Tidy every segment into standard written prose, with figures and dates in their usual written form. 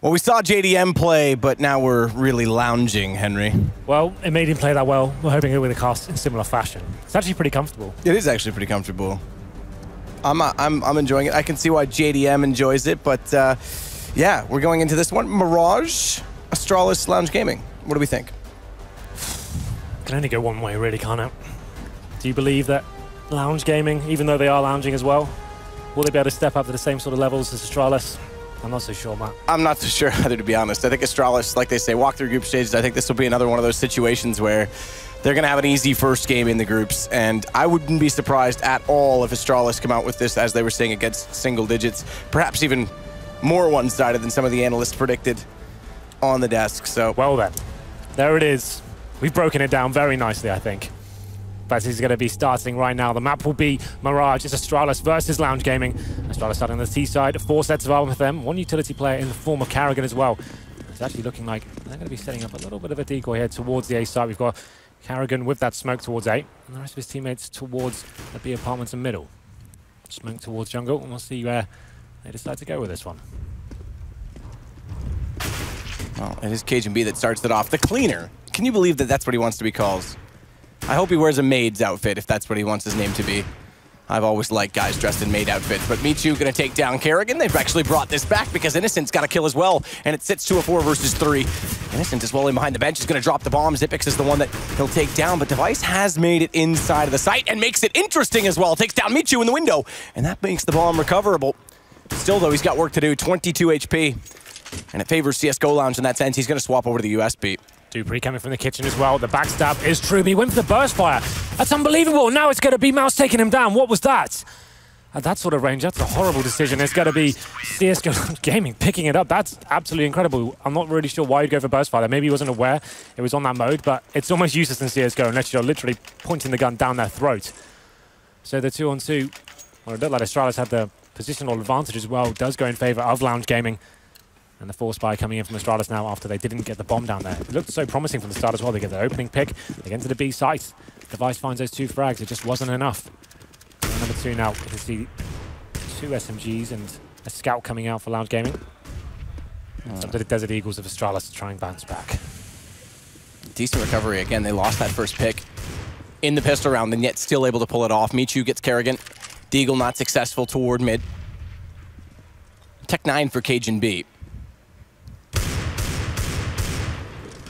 Well, we saw JDM play, but now we're really lounging, Henry. Well, it made him play that well. We're hoping it would cast in similar fashion. It's actually pretty comfortable. It is actually pretty comfortable. I'm enjoying it. I can see why JDM enjoys it, but yeah, we're going into this one. Mirage, Astralis, Lounge Gaming. What do we think? Can only go one way, really, can't it? Do you believe that Lounge Gaming, even though they are lounging as well, will they be able to step up to the same sort of levels as Astralis? I'm not so sure, Matt. I'm not so sure either, to be honest. I think Astralis, like they say, walk through group stages. I think this will be another one of those situations where they're going to have an easy first game in the groups, and I wouldn't be surprised at all if Astralis come out with this, as they were saying, against single digits, perhaps even more one-sided than some of the analysts predicted on the desk. So, well then, there it is. We've broken it down very nicely, I think. But he's going to be starting right now. The map will be Mirage. It's Astralis versus Lounge Gaming. Astralis starting on the T side. 4 sets of armor with them. 1 utility player in the form of Karrigan as well. It's actually looking like they're going to be setting up a little bit of a decoy here towards the A side. We've got Karrigan with that smoke towards A, and the rest of his teammates towards the B apartments and middle. Smoke towards jungle, and we'll see where they decide to go with this one. Well, it is cajunB that starts it off. The cleaner. Can you believe that that's what he wants to be called? I hope he wears a maid's outfit if that's what he wants his name to be. I've always liked guys dressed in maid outfits, but Michu gonna take down Karrigan. They've actually brought this back because Innocent's got a kill as well, and it sits to a 4 versus 3. Innocent is well in behind the bench, is gonna drop the bomb. Xyp9x is the one that he'll take down, but Device has made it inside of the site and makes it interesting as well. Takes down Michu in the window, and that makes the bomb recoverable. Still though, he's got work to do, 22 HP, and it favors CSGO Lounge in that sense. He's gonna swap over to the US beat. dupreeh coming from the kitchen as well. The backstab is true. He went for the burst fire. That's unbelievable. Now it's going to be Mouse taking him down. What was that? At that sort of range, that's a horrible decision. It's going to be CSGO Gaming picking it up. That's absolutely incredible. I'm not really sure why he'd go for burst fire. Maybe he wasn't aware it was on that mode, but it's almost useless in CSGO unless you're literally pointing the gun down their throat. So the 2-on-2, or a bit like Astralis had the positional advantage as well, does go in favor of Lounge Gaming. And the 4-spy coming in from Astralis now after they didn't get the bomb down there. It looked so promising from the start as well. They get their opening pick, they get into the B site. Device finds those 2 frags, it just wasn't enough. And number 2 now, you can see 2 SMGs and a scout coming out for Lounge Gaming. It's up to the Desert Eagles of Astralis to try and bounce back. Decent recovery again. They lost that first pick in the pistol round, and yet still able to pull it off. Michu gets Karrigan. Deagle not successful toward mid. Tech 9 for cajunB.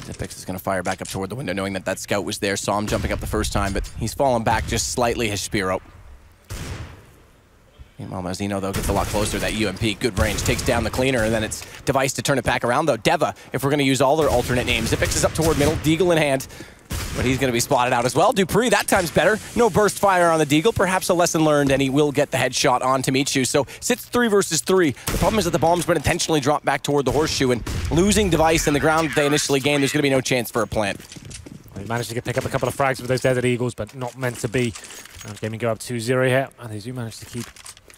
Xyp9x is going to fire back up toward the window, knowing that that scout was there. Saw him jumping up the first time, but he's fallen back just slightly, his Spiro. Meanwhile, Mazzino, though, gets a lot closer. That UMP, good range, takes down the cleaner, and then it's Device to turn it back around, though. Deva, if we're going to use all their alternate names. Xyp9x is up toward middle, Deagle in hand, but he's going to be spotted out as well. dupreeh, that time's better. No burst fire on the Deagle, perhaps a lesson learned, and he will get the headshot onto Michu. So, sits 3 versus 3. The problem is that the bomb's been intentionally dropped back toward the horseshoe, and losing Device in the ground they initially gained, there's going to be no chance for a plant. He managed to pick up a couple of frags with those Desert Eagles, but not meant to be. Gaming go up 2-0 here, and they do manage to keep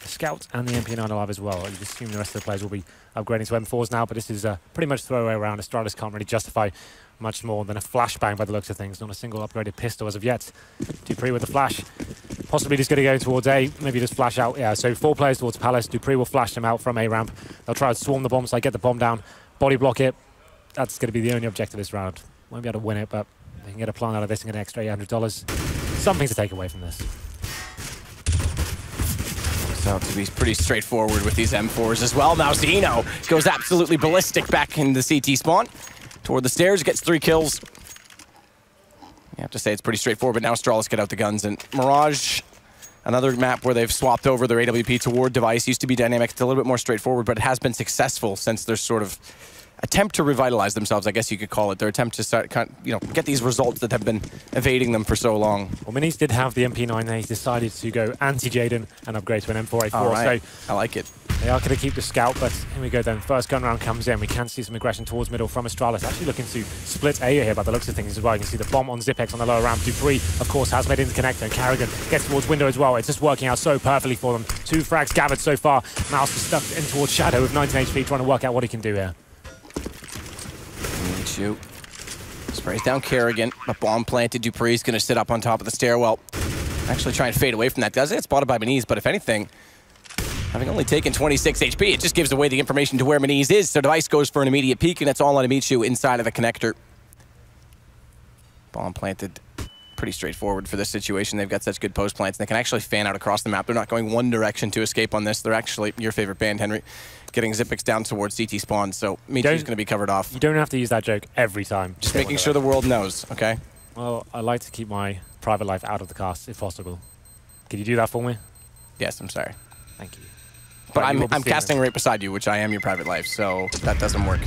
the Scout and the MP9 alive as well. You'd assume the rest of the players will be upgrading to M4s now, but this is pretty much throwaway round. Astralis can't really justify much more than a flashbang by the looks of things. Not a single upgraded pistol as of yet. dupreeh with the flash. Possibly just going to go towards A, maybe just flash out. Yeah, so 4 players towards Palace. dupreeh will flash them out from A ramp. They'll try to swarm the bomb, so I get the bomb down, body block it. That's going to be the only objective this round. Won't be able to win it, but they can get a plan out of this and get an extra $800. Something to take away from this. So to be pretty straightforward with these M4s as well. Mazzino goes absolutely ballistic back in the CT spawn. Toward the stairs, gets 3 kills. You have to say it's pretty straightforward, but now Astralis get out the guns. And Mirage, another map where they've swapped over their AWP toward Device. Used to be dynamic, it's a little bit more straightforward, but it has been successful since their sort of attempt to revitalize themselves, I guess you could call it. Their attempt to start, get these results that have been evading them for so long. Well, Minis did have the MP9 there. He's decided to go anti-Jaden and upgrade to an M4A4. All right. So I like it. they are going to keep the Scout, but here we go then. First gun round comes in. We can see some aggression towards middle from Astralis. Actually looking to split A here by the looks of things as well. You can see the bomb on Xyp9x on the lower ramp. dupreeh, of course, has made it into connector, and Karrigan gets towards window as well. It's just working out so perfectly for them. 2 frags gathered so far. Mouse is stuck in towards Shadow with 19 HP, trying to work out what he can do here. Shoot. Sprays down Karrigan, but bomb planted. dupreeh's going to sit up on top of the stairwell. Actually try and fade away from that. Does it? It's spotted by Minis, but if anything, Having only taken 26 HP, it just gives away the information to where Mirage is, so Device goes for an immediate peek, and it's all on Amichu inside of the connector. Bomb planted. Pretty straightforward for this situation. They've got such good post plants, and they can actually fan out across the map. They're not going one direction to escape on this. They're actually, your favorite band, Henry, getting Zipix down towards CT spawn, so Michu's going to be covered off. You don't have to use that joke every time. Just making sure the world knows, okay? Well, I like to keep my private life out of the cast, if possible. Could you do that for me? Yes, I'm sorry. Thank you. But I'm casting right beside you, which I am your private life, so that doesn't work.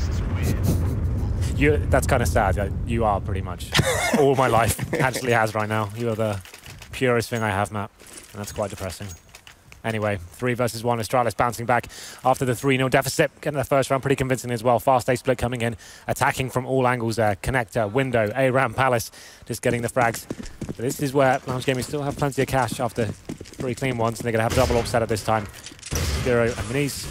That's kind of sad. You are pretty much all my life actually has right now. You are the purest thing I have, Matt, and that's quite depressing. Anyway, 3 versus 1. Astralis bouncing back after the 3-0 deficit. Getting the first round pretty convincing as well. Fast A split coming in, attacking from all angles there. Connector, window, A-Ram, Palace, just getting the frags. But this is where Lounge Gaming still have plenty of cash after 3 clean ones, and they're going to have double up set at this time. Spiro and Mirage.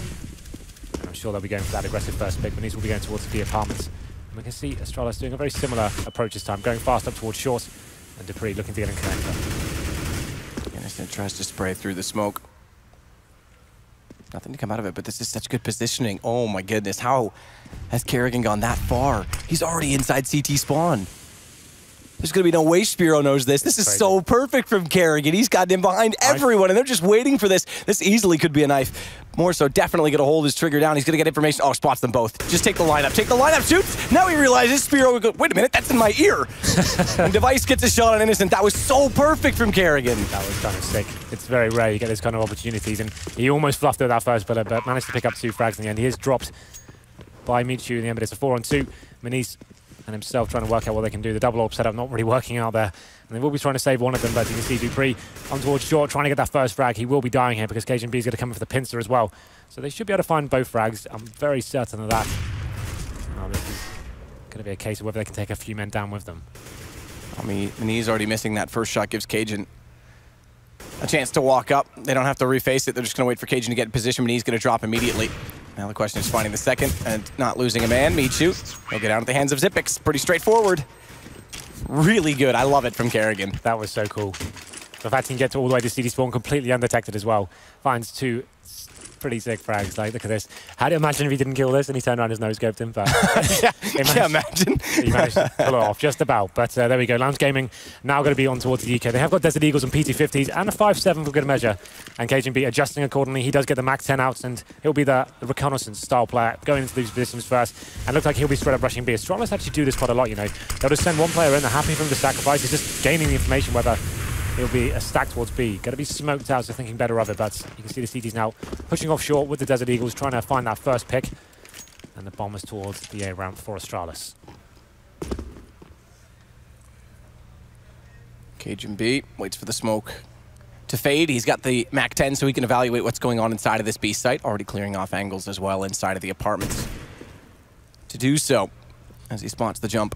I'm sure they'll be going for that aggressive first pick. Mirage will be going towards the apartments. And we can see Astralis doing a very similar approach this time, going fast up towards short, and Dupree looking to get in connector. Innocent tries to spray through the smoke. Nothing to come out of it, but this is such good positioning. Oh my goodness, how has Kerrigan gone that far? He's already inside CT spawn. There's going to be no way Spiro knows this. This is so perfect from Kerrigan. He's got him behind everyone, and they're just waiting for this. This easily could be a knife. More so, definitely going to hold his trigger down. He's going to get information. Oh, spots them both. Just take the lineup. Take the lineup, shoots. Now he realizes Spiro would go, wait a minute, that's in my ear. And Device gets a shot on Innocent. That was so perfect from Kerrigan. That was kind of sick. It's very rare you get those kind of opportunities, and he almost fluffed through that first bullet, but managed to pick up 2 frags in the end. He is dropped by Michu in the end, but it's a 4-on-2. Mirage and himself trying to work out what they can do. The double AWP setup not really working out there. And they will be trying to save one of them, but you can see Dupree on towards short, trying to get that first frag. He will be dying here because KGB is going to come in for the pincer as well. So they should be able to find both frags. I'm very certain of that. Oh, this is going to be a case of whether they can take a few men down with them. I mean, he's already missing that first shot, gives Cajun a chance to walk up. They don't have to reface it. They're just going to wait for Cajun to get in position, and he's going to drop immediately. Now the question is finding the second and not losing a man. Michu, he'll get out at the hands of Zipix. Pretty straightforward. Really good. I love it from Kerrigan. That was so cool. The fact he can get all the way to CD spawn completely undetected as well. Finds 2 pretty sick frags. Like, look at this. How do you imagine if he didn't kill this and he turned around his nose scoped him? But yeah, imagine. He managed to pull it off just about. But there we go. Lounge Gaming now going to be on towards the EK. They have got Desert Eagles and PT50s and a 5-7 for good measure. And KGB adjusting accordingly. He does get the max 10 outs, and he'll be the reconnaissance style player going into these positions first. And looks like he'll be straight up rushing B. Astralis actually do this quite a lot, you know. They'll just send one player in. They're happy for him to sacrifice. He's just gaining the information whether it'll be a stack towards B. Going to be smoked out, so thinking better of it, but you can see the CTs now pushing off short with the Desert Eagles, trying to find that first pick. And the bombers towards the A ramp for Astralis. Cajun B waits for the smoke to fade. He's got the MAC-10, so he can evaluate what's going on inside of this B site. Already clearing off angles as well inside of the apartments. To do so, as he spots the jump.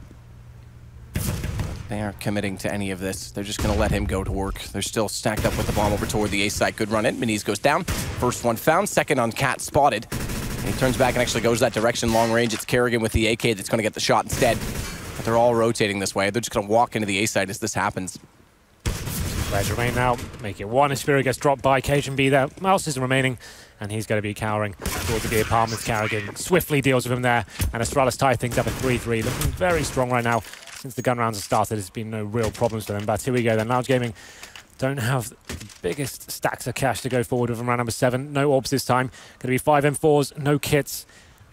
They aren't committing to any of this. They're just going to let him go to work. They're still stacked up with the bomb over toward the A site. Good run in. Mirage goes down. First one found. Second on Cat spotted. And he turns back and actually goes that direction. Long range. It's Kerrigan with the AK that's going to get the shot instead. But they're all rotating this way. They're just going to walk into the A site as this happens. Players remain now. Make it 1. Aspiria gets dropped by Cajun B there. Mouse is remaining, and he's going to be cowering towards the apartments. Kerrigan swiftly deals with him there, and Astralis tie things up at 3-3. Looking very strong right now. Since the gun rounds have started, there's been no real problems for them. But here we go then. Lounge Gaming don't have the biggest stacks of cash to go forward with them. Round number 7. No orbs this time. Going to be 5 M4s, no kits.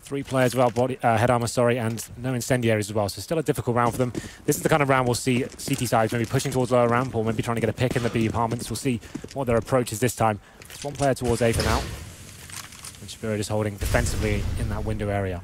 3 players without body, head armor, sorry, and no incendiaries as well. So still a difficult round for them. This is the kind of round we'll see CT sides maybe pushing towards lower ramp, or maybe trying to get a pick in the B apartments. We'll see what their approach is this time. Just 1 player towards A for now. And Spirit is holding defensively in that window area.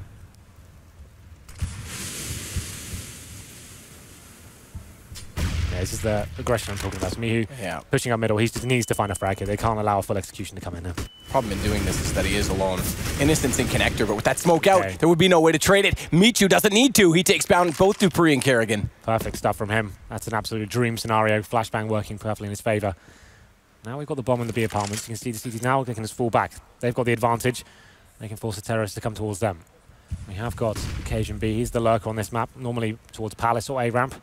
Yeah, this is the aggression I'm talking about. Mihu pushing up middle. He just needs to find a frag here. They can't allow a full execution to come in now. Problem in doing this is that he is alone. Innocence in connector, but with that smoke out, there would be no way to trade it. Michu doesn't need to. He takes down both Dupree and Kerrigan. Perfect stuff from him. That's an absolute dream scenario. Flashbang working perfectly in his favor. Now we've got the bomb in the B apartments. You can see the CTs now they can just fall back. They've got the advantage. They can force the terrorists to come towards them. We have got Cajun B. He's the lurker on this map, normally towards Palace or A ramp.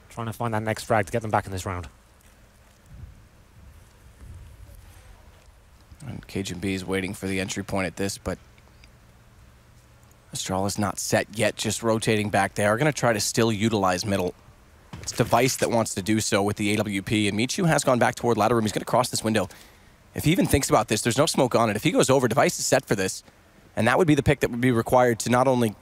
Trying to find that next frag to get them back in this round. And Cajun B is waiting for the entry point at this, but Astralis not set yet, just rotating back. They are going to try to still utilize middle. It's Device that wants to do so with the AWP, and Michu has gone back toward ladder room. He's going to cross this window. If he even thinks about this, there's no smoke on it. If he goes over, Device is set for this, and that would be the pick that would be required to not only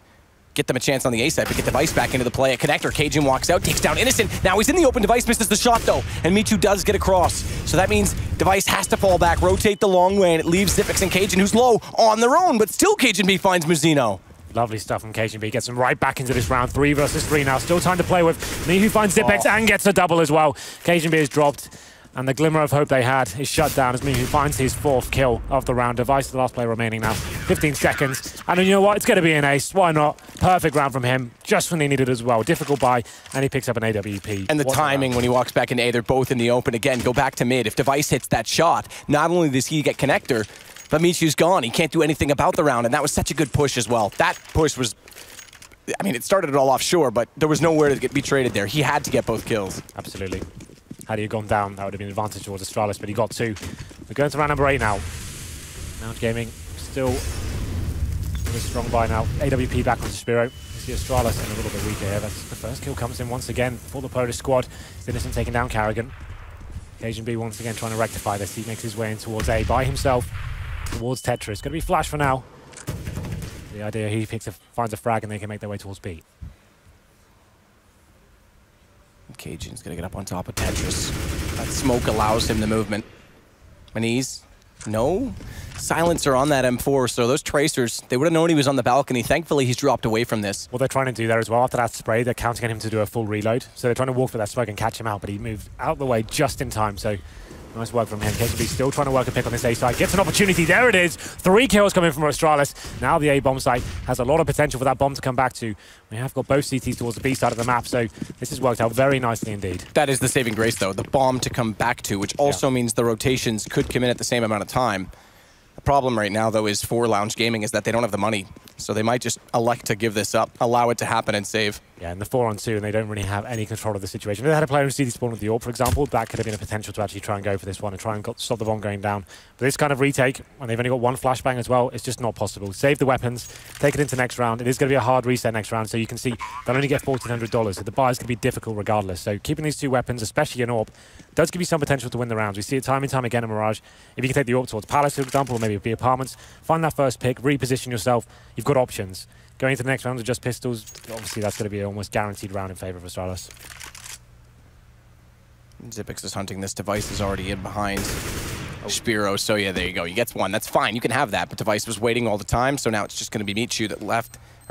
get them a chance on the A side, but get Device back into the play. A connector, Cajun walks out, takes down Innocent. Now he's in the open, Device misses the shot though, and Michu does get across. So that means Device has to fall back, rotate the long way, and it leaves Zipix and Cajun, who's low, on their own, but still Cajun B finds Muzino. Lovely stuff from Cajun B. Gets him right back into this round. 3 versus 3 now. Still time to play with. Mihu finds Zipex and gets a double as well. Cajun B is dropped, and the glimmer of hope they had is shut down as Mihu finds his 4th kill of the round. Device, the last player remaining now. 15 seconds. And you know what? It's going to be an ace. Why not? Perfect round from him. Just when they needed it as well. Difficult buy, and he picks up an AWP. And the timing when he walks back into A, they're both in the open. Again, go back to mid. If Device hits that shot, not only does he get connector, but Michu's gone. He can't do anything about the round, and that was such a good push as well. That push was, I mean, it started it all offshore, but there was nowhere to be traded there. He had to get both kills. Absolutely. Had he gone down, that would have been an advantage towards Astralis, but he got 2. We're going to round number 8 now. Malmö Gaming still with a strong buy now. AWP back onto Spiro. You see Astralis in a little bit weaker here. That's the first kill comes in once again for the Polish squad. Innocent taking down Carrigan. Cajun B once again trying to rectify this. He makes his way in towards A by himself. Towards Tetris. Going to be flash for now. The idea he finds a frag and they can make their way towards B. Cajun's going to get up on top of Tetris. That smoke allows him the movement. Maniz, no silencer on that M4, so those tracers, they would have known he was on the balcony. Thankfully, he's dropped away from this. What they're trying to do there as well, after that spray, they're counting on him to do a full reload. So they're trying to walk for that smoke and catch him out, but he moved out the way just in time. So nice work from him. KGB still trying to work a pick on this A side. Gets an opportunity. There it is. 3 kills coming from Astralis. Now the A bomb site has a lot of potential for that bomb to come back to. We have got both CTs towards the B side of the map, so this has worked out very nicely indeed. That is the saving grace, though. The bomb to come back to, which also means the rotations could come in at the same amount of time. The problem right now, though, is for Lounge Gaming is that they don't have the money. So they might just elect to give this up, allow it to happen, and save. Yeah, and the 4-on-2, and they don't really have any control of the situation. If they had a player who CD spawn with the AWP, for example, that could have been a potential to actually try and go for this one and try and stop the bomb going down. But this kind of retake, when they've only got 1 flashbang as well, it's just not possible. Save the weapons, take it into next round. It is going to be a hard reset next round, so you can see they'll only get $1,400. So the buy is going to be difficult regardless. So keeping these 2 weapons, especially an AWP, does give you some potential to win the rounds. We see it time and time again in Mirage. If you can take the AWP towards Palace, for example, or maybe B apartments, find that first pick, reposition yourself, you've got options. Going into the next round with just pistols, obviously that's going to be an almost guaranteed round in favor of Astralis. Zipix is hunting this. Device is already in behind Spiro, so yeah, there you go. He gets 1. That's fine. You can have that, but Device was waiting all the time, so now it's just going to be Michu that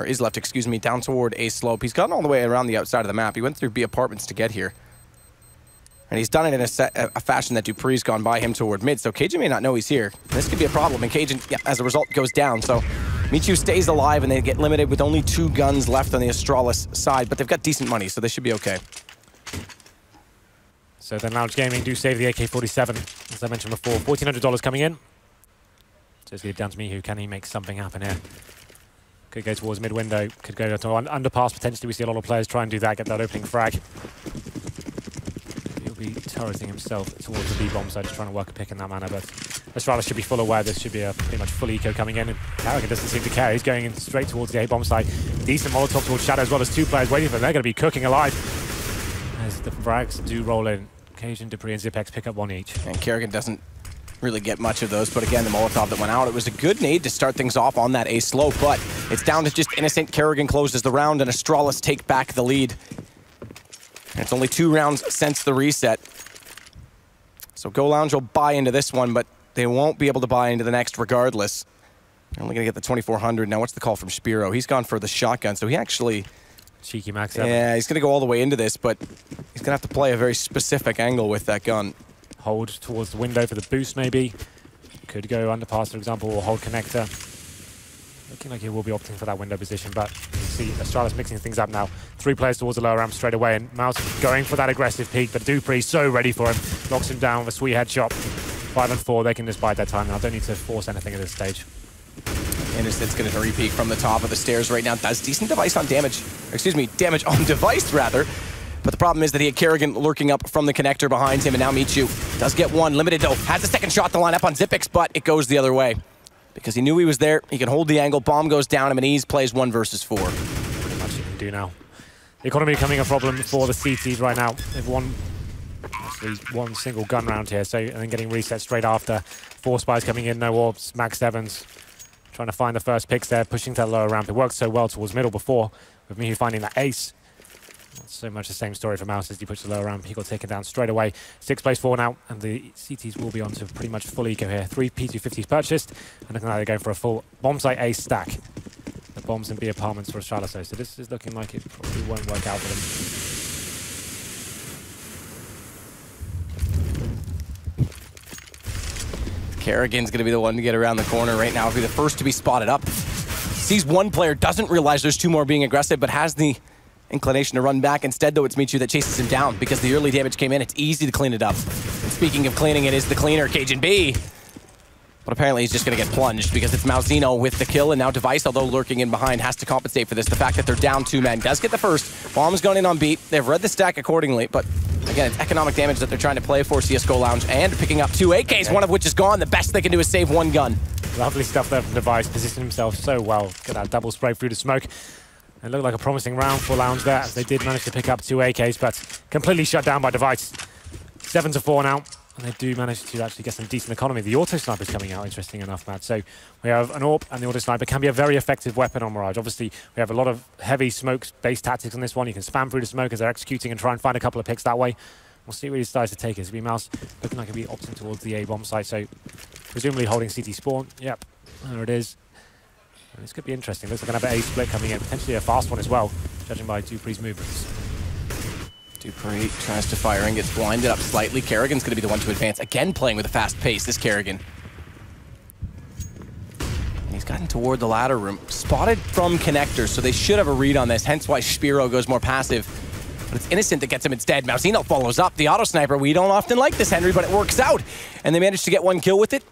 is left, excuse me, down toward A slope. He's gotten all the way around the outside of the map. He went through B apartments to get here. And he's done it in a fashion that Dupree's gone by him toward mid, so Cajun may not know he's here. This could be a problem, and Cajun, yeah, as a result, goes down. So Michu stays alive, and they get limited with only 2 guns left on the Astralis side, but they've got decent money, so they should be okay. So then Lounge Gaming do save the AK-47, as I mentioned before. $1,400 coming in. So it's down to Mihu. Can he make something happen here? Could go towards mid-window, could go to underpass potentially. We see a lot of players try and do that, get that opening frag. Turreting himself towards the B-bomb side, just trying to work a pick in that manner, but Astralis should be full aware this should be a pretty much full eco coming in, and Carrigan doesn't seem to care. He's going in straight towards the A-bomb side. Decent Molotov towards Shadow as well as 2 players waiting for them. They're going to be cooking alive as the frags do roll in. Cajun, Dupree, and Zipex pick up 1 each. And Carrigan doesn't really get much of those, but again, the Molotov that went out, it was a good nade to start things off on that A slope, but it's down to just Innocent. Carrigan closes the round, and Astralis take back the lead. And it's only 2 rounds since the reset. So Go Lounge will buy into this one, but they won't be able to buy into the next regardless. They're only going to get the 2,400. Now, what's the call from Spiro? He's gone for the shotgun, so he actually... Cheeky max 7. Yeah, he's going to go all the way into this, but he's going to have to play a very specific angle with that gun. Hold towards the window for the boost, maybe. Could go underpass, for example, or hold connector. Looking like he will be opting for that window position, but you see Astralis mixing things up now. 3 players towards the lower ramp straight away, and Mouse going for that aggressive peek, but Dupree so ready for him. Knocks him down with a sweet headshot. 5 and 4, they can just bide their time now. Don't need to force anything at this stage. Innocent's going to re-peek from the top of the stairs right now. Does decent Device on damage. Excuse me, damage on Device, rather. But the problem is that he had Carrigan lurking up from the connector behind him, and now Michu Does get one, limited though. Has a second shot to line up on Xyp9x, but it goes the other way. Because he knew he was there, he can hold the angle, bomb goes down, Ease plays 1 versus 4. Not much you can do now. The economy becoming a problem for the CTs right now. They've won actually one single gun round here, so and then getting reset straight after. 4 spies coming in, no orbs, Max 7s. Trying to find the first picks there, pushing to the lower ramp. It worked so well towards middle before, with Mihu finding that ace. Not so much the same story for Mouse as he pushed the lower ramp. He got taken down straight away. 6 plays 4 now, and the CTs will be on to pretty much full eco here. 3 P250s purchased, and looking like they're going for a full bomb site ace stack. The bombs and B apartments for Astralis, so this is looking like it probably won't work out for them. Kerrigan's going to be the one to get around the corner right now. He'll be the first to be spotted up. Sees one player, doesn't realize there's 2 more being aggressive, but has the inclination to run back. Instead, though, it's Michu that chases him down because the early damage came in. It's easy to clean it up. And speaking of cleaning, it is the cleaner, KajanB. But apparently he's just going to get plunged because it's Malzino with the kill, and now Device, although lurking in behind, has to compensate for this. The fact that they're down 2 men does get the first. Bomb's going in on beat. They've read the stack accordingly, but again, it's economic damage that they're trying to play for CSGO Lounge, and picking up 2 AKs, one of which is gone. The best they can do is save 1 gun. Lovely stuff there from Device, positioned himself so well. Get that double spray through the smoke. It looked like a promising round for Lounge there, as they did manage to pick up 2 AKs, but completely shut down by Device. 7-4 now. And they do manage to actually get some decent economy. The auto sniper is coming out, interesting enough, Matt. So we have an AWP, and the auto sniper can be a very effective weapon on Mirage. Obviously, we have a lot of heavy smoke-based tactics on this one. You can spam through the smoke as they're executing and try and find a couple of picks that way. We'll see where he decides to take it. Mouse looking like he'll be opting towards the A bomb site, so presumably holding CT spawn. Yep, there it is. And this could be interesting. Looks like they're going to have an A split coming in, potentially a fast one as well, judging by Dupree's movements. Dupree tries to fire and gets blinded up slightly. Kerrigan's going to be the one to advance. Again, playing with a fast pace, this Kerrigan. And he's gotten toward the ladder room. Spotted from connectors, so they should have a read on this, hence why Spiro goes more passive. But it's Innocent that gets him instead. Malzino follows up. The auto sniper, we don't often like this, Henry, but it works out. And they manage to get 1 kill with it.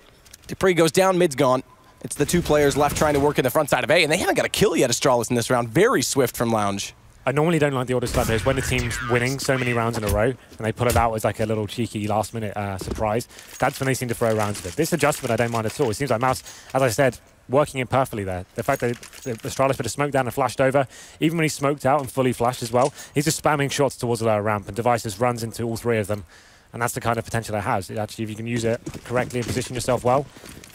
Dupree goes down, mid's gone. It's the 2 players left trying to work in the front side of A, and they haven't got a kill yet, Astralis, in this round. Very swift from Lounge. I normally don't like the auto sniper when the team's winning so many rounds in a row and they pull it out as like a little cheeky last-minute surprise. That's when they seem to throw rounds of it. This adjustment I don't mind at all. It seems like Mouse, as I said, working in perfectly there. The fact that Astralis put a smoke down and flashed over, even when he smoked out and fully flashed as well, he's just spamming shots towards the lower ramp, and Devices runs into all 3 of them. And that's the kind of potential it has. Actually, if you can use it correctly and position yourself well,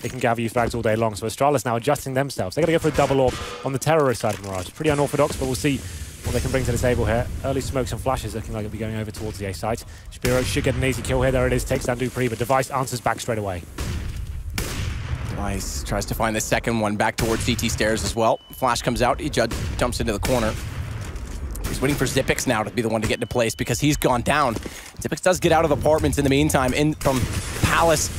it can gather you frags all day long. So Astralis now adjusting themselves. They're going to go for a double AWP on the terrorist side of Mirage. Pretty unorthodox, but we'll see what they can bring to the table here. Early smokes and flashes looking like it'll be going over towards the A site. Spiro should get an easy kill here. There it is, takes down Dupree, but Device answers back straight away. Device tries to find the second one back towards CT stairs as well. Flash comes out, he jumps into the corner. He's waiting for Xyp9x now to be the one to get into place because he's gone down. Xyp9x does get out of apartments in the meantime, in from Palace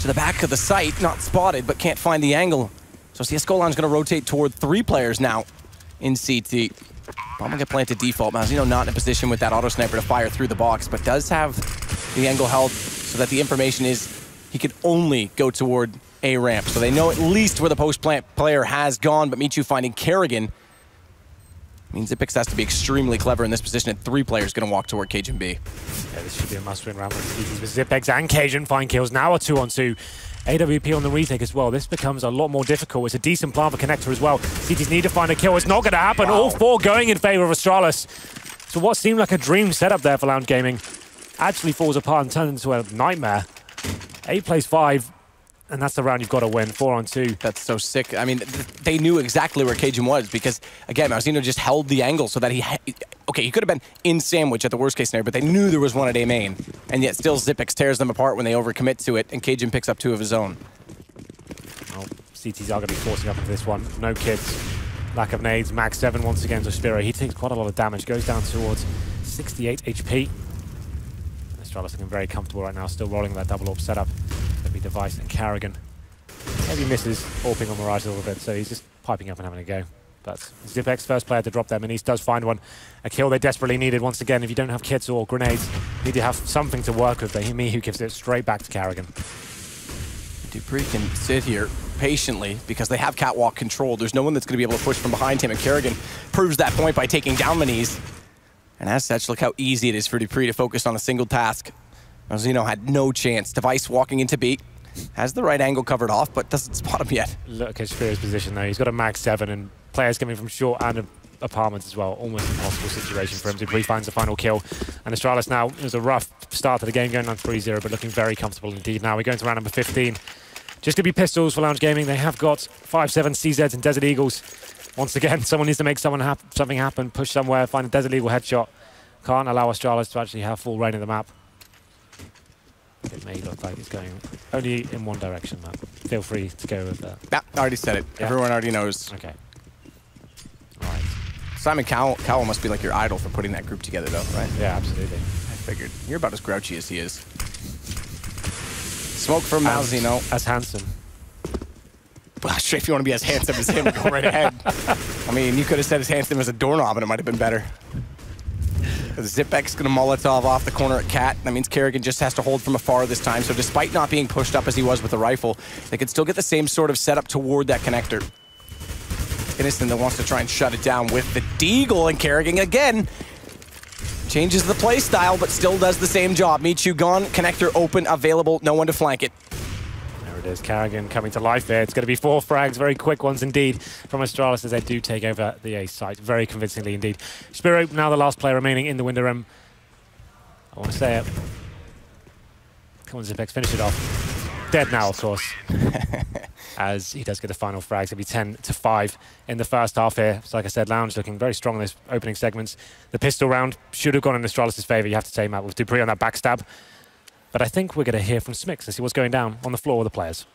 to the back of the site, not spotted, but can't find the angle. So CSGO Lounge going to rotate toward 3 players now in CT. Bomb will get planted default. Malzino not in a position with that auto sniper to fire through the box, but does have the angle held so that the information is he could only go toward A ramp. So they know at least where the post-plant player has gone, but Michu finding Kerrigan means Xyp9x has to be extremely clever in this position, and 3 players going to walk toward KajanB. Yeah, this should be a must-win round for the CTs with Xyp9x and Cajun find kills. Now a 2-on-2. AWP on the retake as well. This becomes a lot more difficult. It's a decent plan for Connector as well. CTs need to find a kill. It's not going to happen. Wow. All 4 going in favor of Astralis. So what seemed like a dream setup there for Lounge Gaming actually falls apart and turns into a nightmare. 8 plays 5, and that's the round you've got to win. 4-on-2. That's so sick. I mean, they knew exactly where Cajun was because, again, Malzino just held the angle so that he could have been in sandwich at the worst case scenario, but they knew there was one at A main. And yet still Xyp9x tears them apart when they overcommit to it, and Cajun picks up 2 of his own. Well, CTs are going to be forcing up into this one. No kids. Lack of nades. Max 7 once again to Spiro. He takes quite a lot of damage. Goes down towards 68 HP. Astralis looking very comfortable right now. Still rolling that double AWP setup. There'll be Device and Kerrigan. Maybe misses AWPing on Mirage a little bit, so he's just piping up and having a go. But Xyp9x first player to drop them, and he does find one. A kill they desperately needed. Once again, if you don't have kits or grenades, you need to have something to work with. Mihu gives it straight back to Kerrigan. Dupree can sit here patiently because they have catwalk control. There's no one that's going to be able to push from behind him, and Kerrigan proves that point by taking down Maniz. And as such, look how easy it is for Dupree to focus on a single task. Zeno had no chance. Device walking into B. Has the right angle covered off, but doesn't spot him yet. Look at Spirit's position though. He's got a mag 7 and players coming from short and apartments as well. Almost impossible situation for him. Dupree finds the final kill. And Astralis now, it was a rough start to the game, going on 3-0, but looking very comfortable indeed. Now we're going to round number 15. Just going to be pistols for Lounge Gaming. They have got 5-7 CZs and Desert Eagles. Once again, someone needs to make something happen, push somewhere, find a Desert Eagle headshot. Can't allow Astralis to actually have full reign of the map. It may look like it's going only in one direction, Matt. Feel free to go with that. Yeah, I already said it. Yeah. Everyone already knows. Okay. All right. Simon Cowell must be like your idol for putting that group together, though, right? Yeah, absolutely. I figured. You're about as grouchy as he is. Smoke from Zeno. As handsome. Well, sure, if you want to be as handsome as him, go right ahead. I mean, you could have said as handsome as a doorknob, and it might have been better. Zipek's going to Molotov off the corner at Cat. That means Kerrigan just has to hold from afar this time. So despite not being pushed up as he was with the rifle, they could still get the same sort of setup toward that connector. Innocent that wants to try and shut it down with the Deagle, and Kerrigan again changes the play style, but still does the same job. Michu gone, connector open, available, no one to flank it. There it is, Kerrigan coming to life there. It's going to be 4 frags, very quick ones indeed from Astralis as they do take over the A site, very convincingly indeed. Spiro, now the last player remaining in the window room. I want to say it. Come on, Zipex, finish it off. Dead now, of course. As he does get the final frag. It's going to be 10-5 in the first half here. So like I said, Lounge looking very strong in this opening segments. The pistol round should have gone in Astralis' favour, you have to say, Matt, with Dupree on that backstab. But I think we're going to hear from Smix and see what's going down on the floor with the players.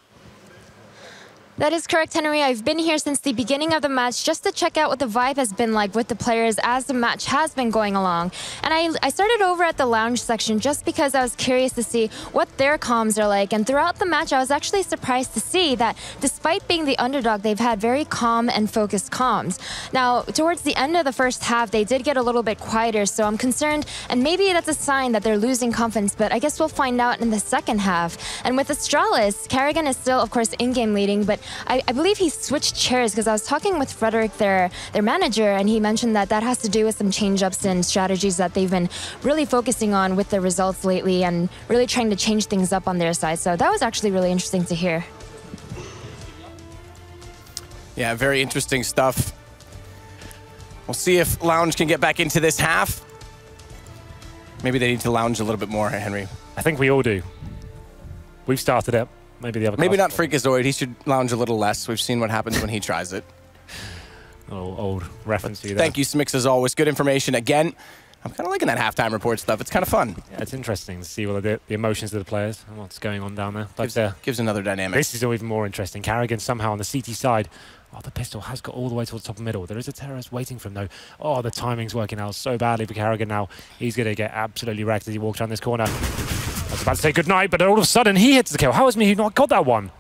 That is correct, Henry. I've been here since the beginning of the match just to check out what the vibe has been like with the players as the match has been going along. And I started over at the lounge section just because I was curious to see what their comms are like. And throughout the match, I was actually surprised to see that despite being the underdog, they've had very calm and focused comms. Now, towards the end of the first half, they did get a little bit quieter, so I'm concerned. And maybe that's a sign that they're losing confidence, but I guess we'll find out in the second half. And with Astralis, Kerrigan is still, of course, in-game leading, but I believe he switched chairs because I was talking with Frederick, their manager, and he mentioned that that has to do with some change-ups and strategies that they've been really focusing on with the results lately and really trying to change things up on their side. So that was actually really interesting to hear. Yeah, very interesting stuff. We'll see if Lounge can get back into this half. Maybe they need to lounge a little bit more, Henry. I think we all do. We've started it. Maybe the other. Maybe not Freakazoid. He should lounge a little less. We've seen what happens when he tries it. Oh, old reference to you there. Thank you, Smix, as always. Good information. Again, I'm kind of liking that halftime report stuff. It's kind of fun. Yeah, it's interesting to see what the emotions of the players and what's going on down there. But gives another dynamic. This is even more interesting. Kerrigan somehow on the CT side. Oh, the pistol has got all the way towards the top of the middle. There is a terrorist waiting for him, though. Oh, the timing's working out so badly for Kerrigan now. He's going to get absolutely wrecked as he walks around this corner. I was about to say goodnight, but all of a sudden he hits the kill. How has he not got that one?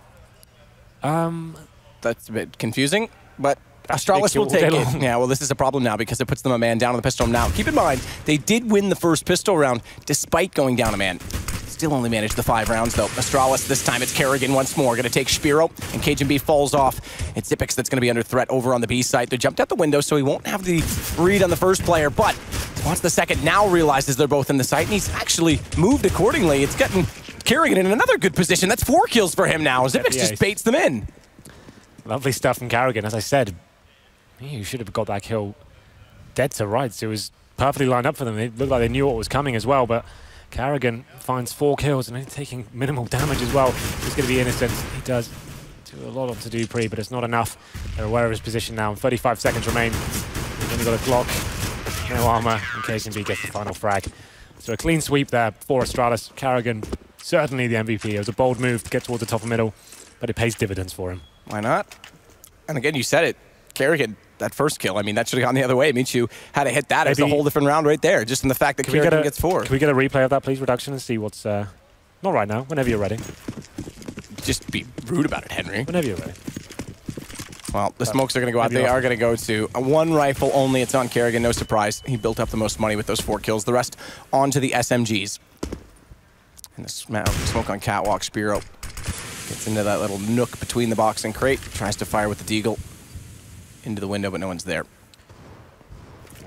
That's a bit confusing, but Astralis will take it. Yeah, well, this is a problem now because it puts them a man down on the pistol now. Keep in mind, they did win the first pistol round despite going down a man. Still only managed the 5 rounds, though. Astralis, this time it's Kerrigan once more. Going to take Spiro, and Cajun B falls off. It's Zipex that's going to be under threat over on the B site. They jumped out the window, so he won't have the read on the first player, but once the second now realizes they're both in the site, and he's actually moved accordingly. It's getting Kerrigan in another good position. That's 4 kills for him now. Zipex just baits them in. Lovely stuff from Kerrigan. As I said, he should have got that kill dead to rights. It was perfectly lined up for them. They looked like they knew what was coming as well, but Kerrigan finds 4 kills and only taking minimal damage as well. He's going to be innocent. He does do a lot to Dupree, but it's not enough. They're aware of his position now. 35 seconds remain. He's only got a Glock, no armor, and KCB gets the final frag. So a clean sweep there for Astralis. Kerrigan, certainly the MVP. It was a bold move to get towards the top of middle, but it pays dividends for him. Why not? And again, you said it. Kerrigan, that first kill, I mean, that should have gone the other way. Michu had to hit that. It's a whole different round right there, just in the fact that Kerrigan gets 4. Can we get a replay of that, please, Reduction, and see what's... not right now, whenever you're ready. Just be rude about it, Henry. Whenever you're ready. Well, the smokes are going to go out. They are going to go to a 1 rifle only. It's on Kerrigan, no surprise. He built up the most money with those 4 kills. The rest onto the SMGs. And the smoke on Catwalk. Spiro gets into that little nook between the box and crate. Tries to fire with the Deagle into the window, but no one's there.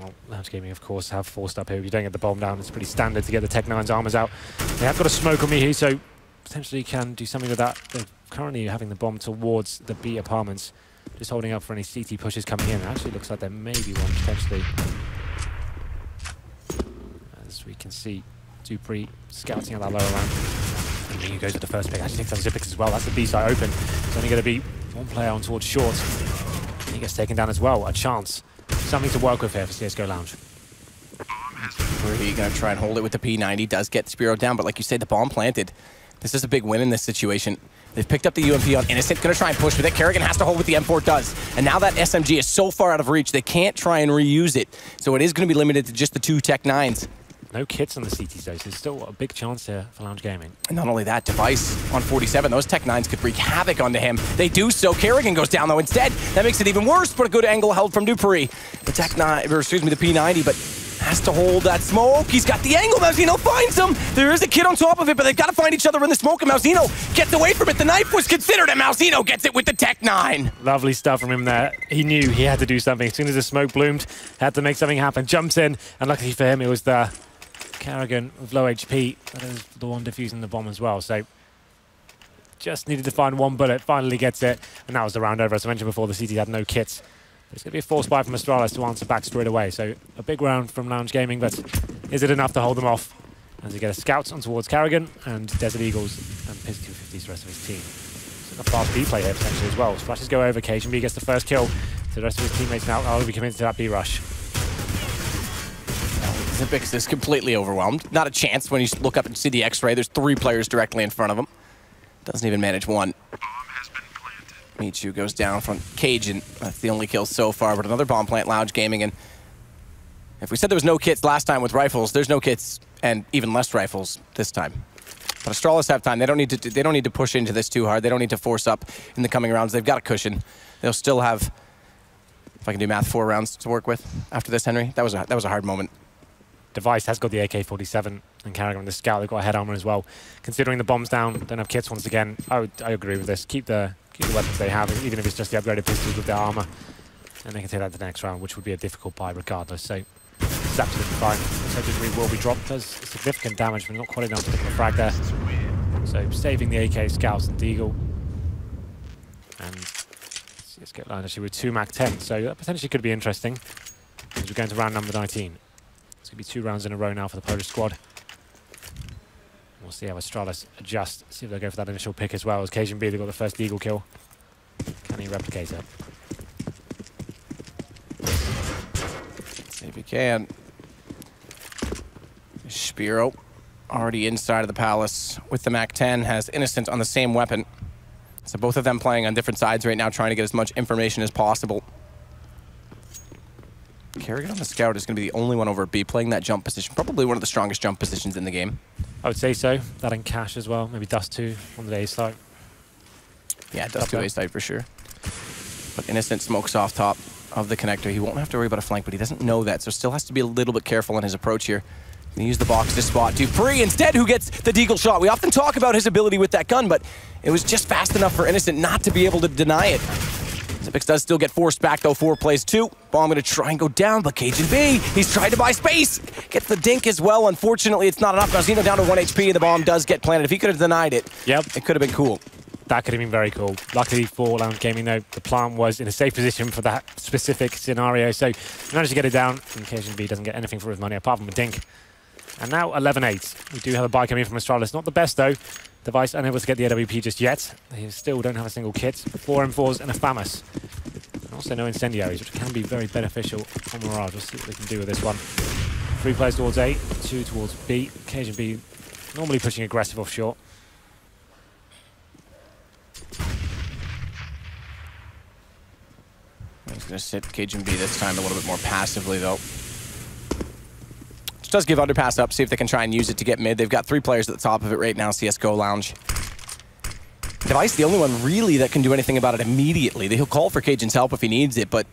Well, Lounge Gaming, of course, have forced up here. If you don't get the bomb down, it's pretty standard to get the Tech 9's armors out. They have got a smoke on Mihi, so potentially can do something with that. They're currently having the bomb towards the B apartments, just holding up for any CT pushes coming in. It actually looks like there may be one potentially. As we can see, Dupree scouting out that lower round. And Mihi goes with the first pick. Actually takes down Zippix as well. That's the B side open. It's only going to be one player on towards short. He gets taken down as well. A chance. Something to work with here for CSGO Lounge. Dupree going to try and hold it with the P90. Does get Spiro down, but like you say, the bomb planted. This is a big win in this situation. They've picked up the UMP on Innocent, going to try and push with it. Kerrigan has to hold with the M4, does. And now that SMG is so far out of reach, they can't try and reuse it. So it is going to be limited to just the 2 Tech 9s. No kits on the CT stage. There's still a big chance here for Lounge Gaming. And not only that, Device on 47. Those Tech 9s could wreak havoc onto him. They do so. Kerrigan goes down, though, instead. That makes it even worse, but a good angle held from Dupree. The Tech 9, or excuse me, the P90, but has to hold that smoke. He's got the angle. Mauzino finds him. There is a kid on top of it, but they've got to find each other in the smoke, and Mauzino gets away from it. The knife was considered, and Mauzino gets it with the Tech 9. Lovely stuff from him there. He knew he had to do something. As soon as the smoke bloomed, had to make something happen. Jumps in, and luckily for him, it was the Kerrigan with low HP. That is the one defusing the bomb as well. So just needed to find one bullet. Finally gets it, and that was the round over. As I mentioned before, the CT had no kits. It's going to be a force buy from Astralis to answer back straight away. So a big round from Lounge Gaming, but is it enough to hold them off? As they get a scout on towards Kerrigan and Desert Eagles and Piz 250s the rest of his team. So a fast B play here potentially as well. Splashes go over, KGB gets the first kill. So the rest of his teammates now will be committed to that B rush. Zippix is completely overwhelmed. Not a chance when you look up and see the X-ray. There's 3 players directly in front of him. Doesn't even manage one. Michu goes down from Cajun. That's the only kill so far, but another bomb plant, Lounge Gaming. And if we said there was no kits last time with rifles, there's no kits and even less rifles this time. But Astralis have time. They don't need to push into this too hard. They don't need to force up in the coming rounds. They've got a cushion. They'll still have, if I can do math, 4 rounds to work with after this, Henry. That was a hard moment. Device has got the AK-47 and Kerrigan with the scout. They've got a head armor as well. Considering the bomb's down, don't have kits once again. I agree with this. Keep the weapons they have, even if it's just the upgraded pistols with their armor, and they can take that to the next round, which would be a difficult buy regardless. So it's absolutely fine. So Dupree will be dropped. Does significant damage, but not quite enough to pick up a frag there. So saving the AK scouts and Deagle. And let's get line actually with 2 Mac 10. So that potentially could be interesting as we go into round number 19. It's going to be 2 rounds in a row now for the Polish squad. We'll see how Astralis adjust, see if they'll go for that initial pick as well. As KGB, they've got the first Eagle kill. Can he replicate it? See if he can. Spiro, already inside of the palace with the Mac 10, has Innocent on the same weapon. So both of them playing on different sides right now, trying to get as much information as possible. Kerrigan on the scout is going to be the only one over at B, playing that jump position. Probably one of the strongest jump positions in the game. I would say so. That and Cash as well. Maybe Dust 2 on the A side. Yeah, Dust 2 A side for sure. But Innocent smokes off top of the connector. He won't have to worry about a flank, but he doesn't know that, so still has to be a little bit careful in his approach here. He use the box to spot Dupree instead, who gets the Deagle shot. We often talk about his ability with that gun, but it was just fast enough for Innocent not to be able to deny it. Zippix does still get forced back, though. 4 plays 2. Bomb going to try and go down, but Cajun B, he's tried to buy space. Gets the dink as well. Unfortunately, it's not enough. Mauzino down to 1 HP. The bomb does get planted. If he could have denied it, it could have been cool. That could have been very cool. Luckily for Lounge Gaming, though, the plant was in a safe position for that specific scenario. So he managed to get it down, and Cajun B doesn't get anything for his money apart from a dink. And now 11-8. We do have a buy coming from Astralis. Not the best, though. Device unable to get the AWP just yet. They still don't have a single kit. 4 M4s and a FAMAS. And also no incendiaries, which can be very beneficial on Mirage. We'll see what they can do with this one. 3 players towards A, 2 towards B. Cajun B normally pushing aggressive off short. He's going to sit Cajun B this time a little bit more passively, though. Which does give underpass up, see if they can try and use it to get mid. They've got 3 players at the top of it right now, CSGO Lounge. Device, the only one really that can do anything about it immediately. He'll call for Cajun's help if he needs it, but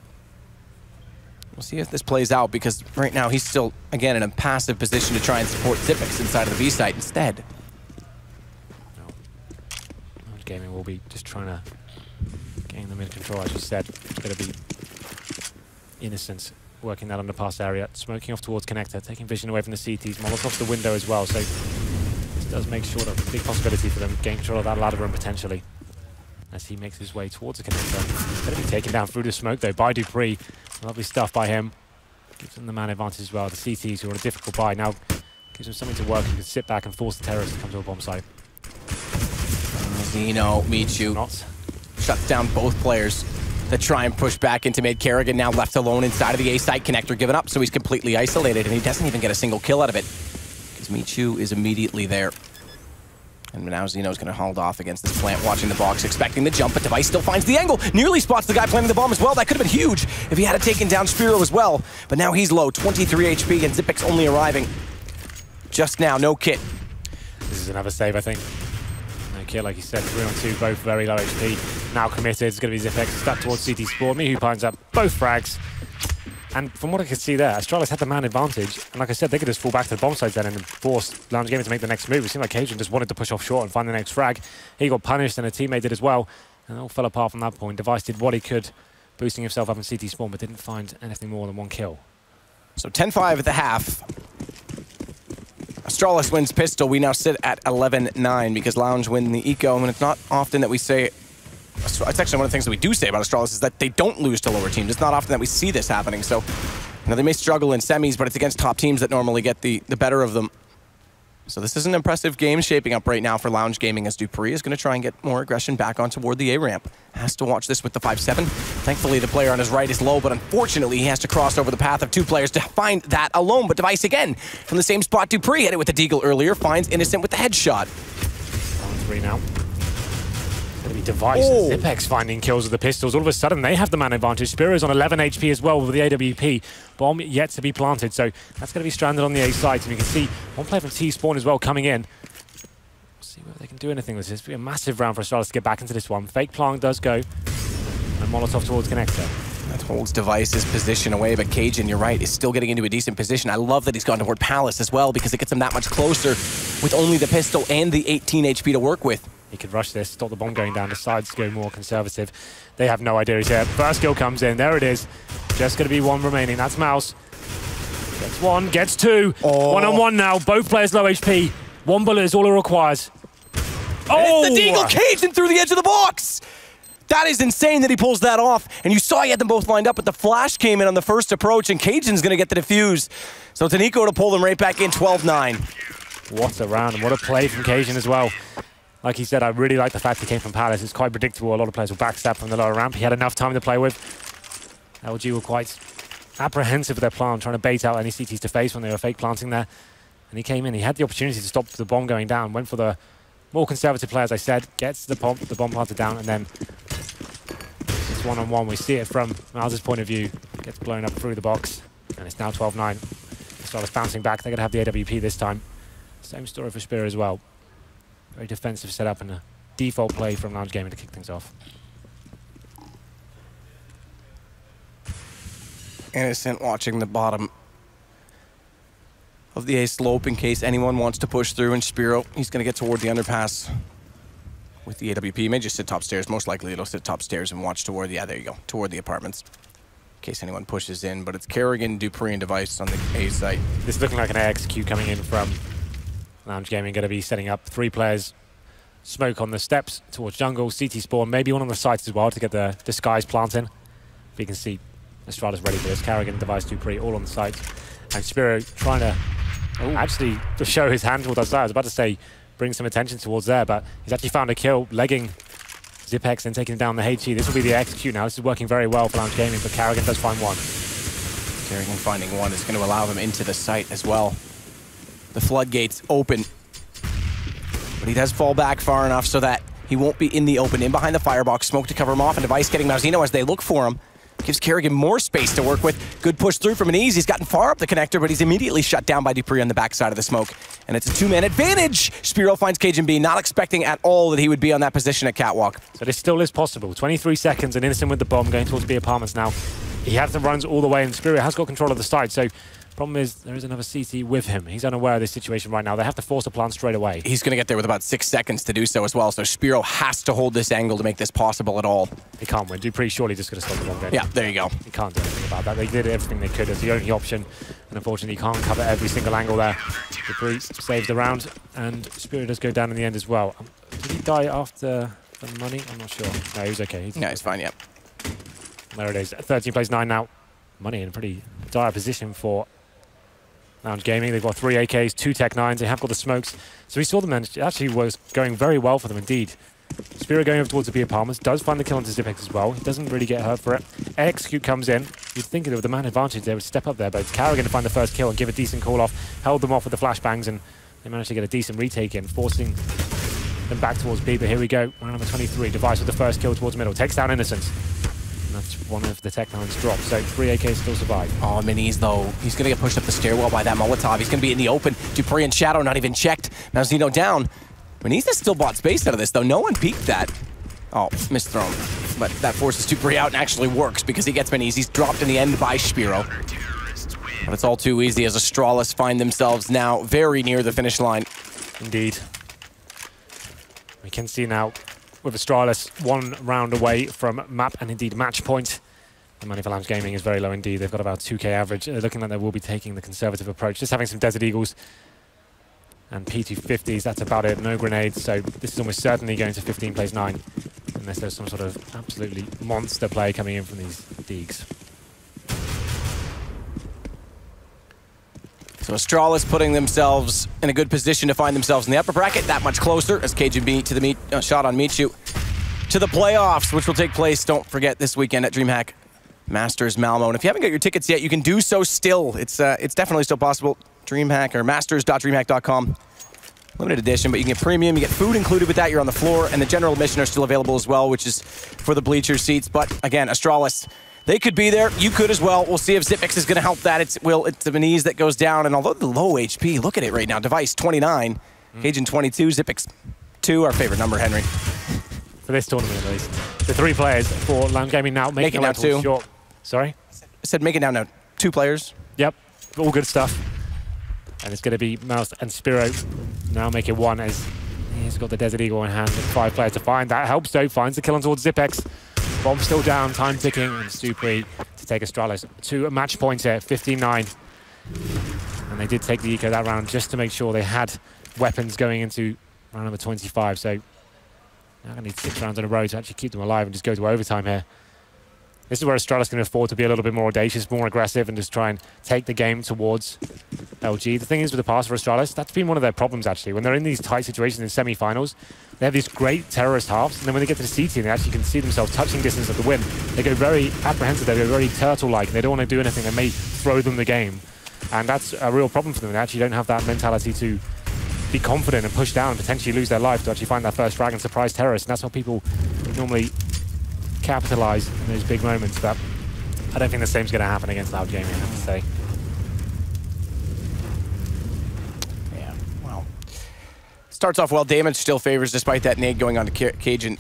we'll see if this plays out, because right now he's still, again, in a passive position to try and support Zippix inside of the B site instead. Lounge Gaming will be just trying to gain the mid control, as you said. It's going to be Innocent working that underpass area, smoking off towards connector, taking vision away from the CTs, Molotov's the window as well, so this does make sure that a big possibility for them gain control of that ladder room potentially. As he makes his way towards the connector. He's going to be taken down through the smoke though by dupreeh. Lovely stuff by him. Gives them the man advantage as well. The CTs who are on a difficult buy now gives them something to work and can sit back and force the terrorists to come to a bomb site. Zeno, Michu, shuts down both players that try and push back into mid. Kerrigan now left alone inside of the A site. Connector given up, so he's completely isolated, and he doesn't even get a single kill out of it. Because Michu is immediately there. And now Zeno's going to hold off against this plant, watching the box, expecting the jump, but Device still finds the angle. Nearly spots the guy planting the bomb as well. That could have been huge if he had taken down Spiro as well. But now he's low, 23 HP, and Zipek's only arriving just now, no kit. This is another save, I think. No kill, like you said, 3 on 2, both very low HP. Now committed, it's going to be Zipek stuck towards CT Sport. Me who pines up both frags. And from what I could see there, Astralis had the man advantage. And like I said, they could just fall back to the bomb sites then and force Lounge Gaming to make the next move. It seemed like Cajun just wanted to push off short and find the next frag. He got punished and a teammate did as well. And it all fell apart from that point. Device did what he could, boosting himself up in CT spawn, but didn't find anything more than 1 kill. So 10-5 at the half. Astralis wins pistol. We now sit at 11-9 because Lounge win the eco. And it's not often that we say... It's actually one of the things that we do say about Astralis is that they don't lose to lower teams. It's not often that we see this happening. So, they may struggle in semis, but it's against top teams that normally get the better of them. So this is an impressive game shaping up right now for Lounge Gaming as dupreeh is going to try and get more aggression back on toward the A ramp. Has to watch this with the 5-7. Thankfully, the player on his right is low, but unfortunately, he has to cross over the path of 2 players to find that alone. But Device again from the same spot dupreeh hit it with the deagle earlier, finds Innocent with the headshot. 1-3 now. Device and Zipek's finding kills with the pistols. All of a sudden, they have the man advantage. Spiro's on 11 HP as well with the AWP. Bomb yet to be planted, so that's going to be stranded on the A site. And you can see one player from T-Spawn as well coming in. See whether they can do anything with this. It's going to be a massive round for Astralis to get back into this one. Fake plant does go. And Molotov towards connector. That holds Device's position away, but Cajun, you're right, is still getting into a decent position. I love that he's gone toward Palace as well because it gets him that much closer with only the pistol and the 18 HP to work with. He could rush this, stop the bomb going down, decides to go more conservative. They have no idea he's here. First kill comes in, there it is. Just going to be 1 remaining, that's Mouse. Gets 1, gets 2. 1-on-1 now, both players low HP. 1 bullet is all it requires. Oh! It's the Deagle Cajun through the edge of the box! That is insane that he pulls that off. And you saw he had them both lined up, but the flash came in on the first approach, and Cajun's going to get the defuse. So it's an eco to pull them right back in, 12-9. What a round, and what a play from Cajun as well. Like he said, I really like the fact he came from Palace. It's quite predictable. A lot of players will backstab from the lower ramp. He had enough time to play with. LG were quite apprehensive of their plan, trying to bait out any CTs to face when they were fake planting there. And he came in. He had the opportunity to stop the bomb going down. Went for the more conservative play, as I said. Gets the bomb planted down, and then it's 1-on-1. We see it from Miles' point of view. Gets blown up through the box. And it's now 12-9. Astralis bouncing back. They're going to have the AWP this time. Same story for Spiro as well. Very defensive setup and a default play from Lounge Gaming to kick things off. Innocent watching the bottom of the A slope in case anyone wants to push through, and Spiro, he's going to get toward the underpass with the AWP. He may just sit top stairs. Most likely it'll sit top stairs and watch toward, yeah, there you go, toward the apartments. In case anyone pushes in, but it's Kerrigan, dupreeh, and Device on the A site. This is looking like an AXQ coming in from Lounge Gaming. Going to be setting up 3 players. Smoke on the steps towards jungle, CT spawn, maybe one on the sides as well to get the disguise planting. But you can see Astralis ready for this. Kerrigan, Device, dupreeh, all on the sides. And Spiro trying to actually to show his hand towards that. I was about to say bring some attention towards there, but he's actually found a kill, legging Zipex and taking down the HE. This will be the execute now. This is working very well for Lounge Gaming, but Kerrigan does find 1. Kerrigan finding 1 is going to allow him into the site as well. The floodgates open. But he does fall back far enough so that he won't be in the open. In behind the firebox, smoke to cover him off, and Device getting Marzino as they look for him. Gives Kerrigan more space to work with. Good push through from an ease. He's gotten far up the connector, but he's immediately shut down by dupreeh on the backside of the smoke. And it's a 2-man advantage. Spiro finds Cajun B, not expecting at all that he would be on that position at Catwalk. So this still is possible. 23 seconds and Innocent with the bomb going towards B apartments now. He has the runs all the way, and Spiro has got control of the side, so Problem is, there is another CT with him. He's unaware of this situation right now. They have to force a plant straight away. He's going to get there with about 6 seconds to do so as well, so Spiro has to hold this angle to make this possible at all. He can't win. Dupree surely just going to stop the long game. Yeah, there you go. He can't do anything about that. They did everything they could. It's the only option, and unfortunately, he can't cover every single angle there. Dupree saves the round, and Spiro does go down in the end as well. Did he die after the money? I'm not sure. No, he was okay. He's fine, yeah. There it is. 13 plays 9 now. Money in a pretty dire position for Lounge Gaming. They've got 3 AKs, 2 Tech 9s. They have got the smokes. So we saw them, and it actually was going very well for them indeed. Spiro going over towards the B apartments, does find the kill onto Zipex as well. He doesn't really get hurt for it. Execute comes in. You'd think that with the man advantage, they would step up there, but it's Carrigan to find the first kill and give a decent call off. Held them off with the flashbangs, and they managed to get a decent retake in, forcing them back towards B. But here we go. Round number 23. Device with the first kill towards middle. Takes down Innocence. And that's one of the Tech 9s dropped. So 3 AKs still survive. Oh, Minis, though. He's going to get pushed up the stairwell by that Molotov. He's going to be in the open. Dupree and Shadow not even checked. Now Zeno down. Minis has still bought space out of this, though. No one peeked that. Oh, misthrown. But that forces Dupree out and actually works because he gets Minis. He's dropped in the end by Spiro. But it's all too easy as Astralis find themselves now very near the finish line. Indeed. We can see now with Astralis 1 round away from map and indeed match point. The money for Lounge Gaming is very low indeed. They've got about 2k average. Looking like they will be taking the conservative approach. Just having some Desert Eagles and P250s, that's about it. No grenades, so this is almost certainly going to 15 plays 9. Unless there's some sort of absolutely monster play coming in from these Deegs. So Astralis putting themselves in a good position to find themselves in the upper bracket, that much closer as KGB to the shot on Michu to the playoffs, which will take place, don't forget, this weekend at DreamHack Masters Malmö. And if you haven't got your tickets yet, you can do so still. It's definitely still possible. DreamHack or masters.dreamhack.com. Limited edition, but you can get premium, you get food included with that, you're on the floor, and the general admission are still available as well, which is for the bleacher seats. But again, Astralis, they could be there. You could as well. We'll see if Zipex is going to help that. It's the Venice that goes down. And although the low HP, look at it right now. Device 29, Cajun 22, Zipex 2, our favorite number, Henry. For this tournament, at least. The 3 players for Lounge Gaming now making it now 2. Short. Sorry? I said make it now 2 players. Yep, all good stuff. And it's going to be Mouse and Spiro now make it 1 as he's got the Desert Eagle in hand and 5 players to find. That helps though, finds the kill on towards Zipex. Bomb still down, time ticking, and Dupree to take Astralis to a match point here, 15-9. And they did take the eco that round just to make sure they had weapons going into round number 25. So now going to need 6 rounds in a row to actually keep them alive and just go to overtime here. This is where Astralis can afford to be a little bit more audacious, more aggressive, and just try and take the game towards LG. The thing is with the pass for Astralis, that's been one of their problems actually. When they're in these tight situations in semi-finals, they have these great terrorist halves, and then when they get to the CT and they actually can see themselves touching distance at the win, they go very apprehensive, they go very turtle-like, and they don't want to do anything that may throw them the game. And that's a real problem for them. They actually don't have that mentality to be confident and push down and potentially lose their life to actually find that first frag and surprise terrorists. And that's how people normally capitalize in those big moments, but I don't think the same's going to happen against Loud Gaming, I have to say. Yeah, well. Starts off well. Damage still favors despite that nade going on to Cajun.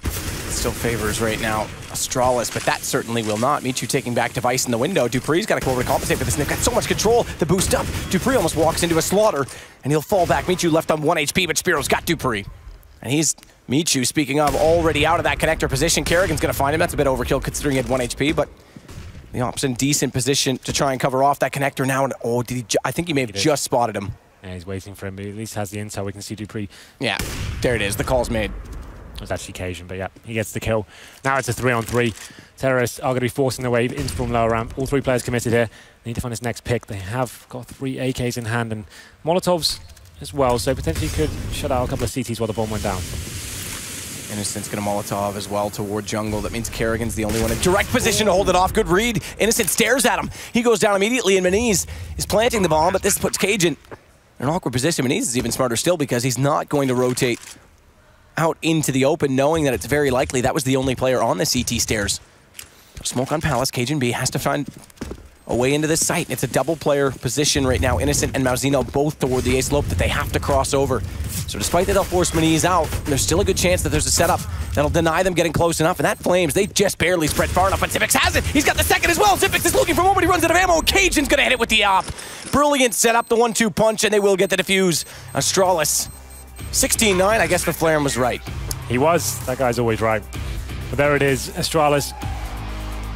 Still favors right now Astralis, but that certainly will not. Michu taking back Device in the window. Dupree's got to come over to compensate for this, and they've got so much control. The boost up. Dupree almost walks into a slaughter, and he'll fall back. Michu left on 1 HP, but Spiro's got Dupree. And he's, Michu, speaking of, already out of that connector position. Kerrigan's going to find him. That's a bit overkill considering he had 1 HP, but the Ops in decent position to try and cover off that connector now. And oh, did he I think he may have just spotted him. Yeah, he's waiting for him, but he at least has the intel. We can see Dupree. Yeah, there it is. The call's made. It was actually Cajun, but yeah, he gets the kill. Now it's a 3-on-3. Terrorists are going to be forcing their way into from lower ramp. All 3 players committed here. They need to find this next pick. They have got 3 AKs in hand and Molotovs as well, so potentially could shut out a couple of CTs while the bomb went down. Innocent's going to Molotov as well toward jungle. That means Kerrigan's the only one in direct position to hold it off. Good read. Innocent stares at him. He goes down immediately, and Meniz is planting the bomb, but this puts Cajun in an awkward position. Meniz is even smarter still because he's not going to rotate out into the open, knowing that it's very likely that was the only player on the CT stairs. Smoke on Palace. Cajun B has to find a way into this site. It's a double player position right now. Innocent and Mauzino both toward the A slope that they have to cross over. So despite that they'll force him to ease out, there's still a good chance that there's a setup that'll deny them getting close enough. And that Flames, they just barely spread far enough, but Zipix has it. He's got the second as well. Zipix is looking for one, but he runs out of ammo. Cajun's gonna hit it with the op. Brilliant setup, the 1-2 punch, and they will get the defuse. Astralis, 16-9, I guess the Flaren was right. He was. That guy's always right. But there it is. Astralis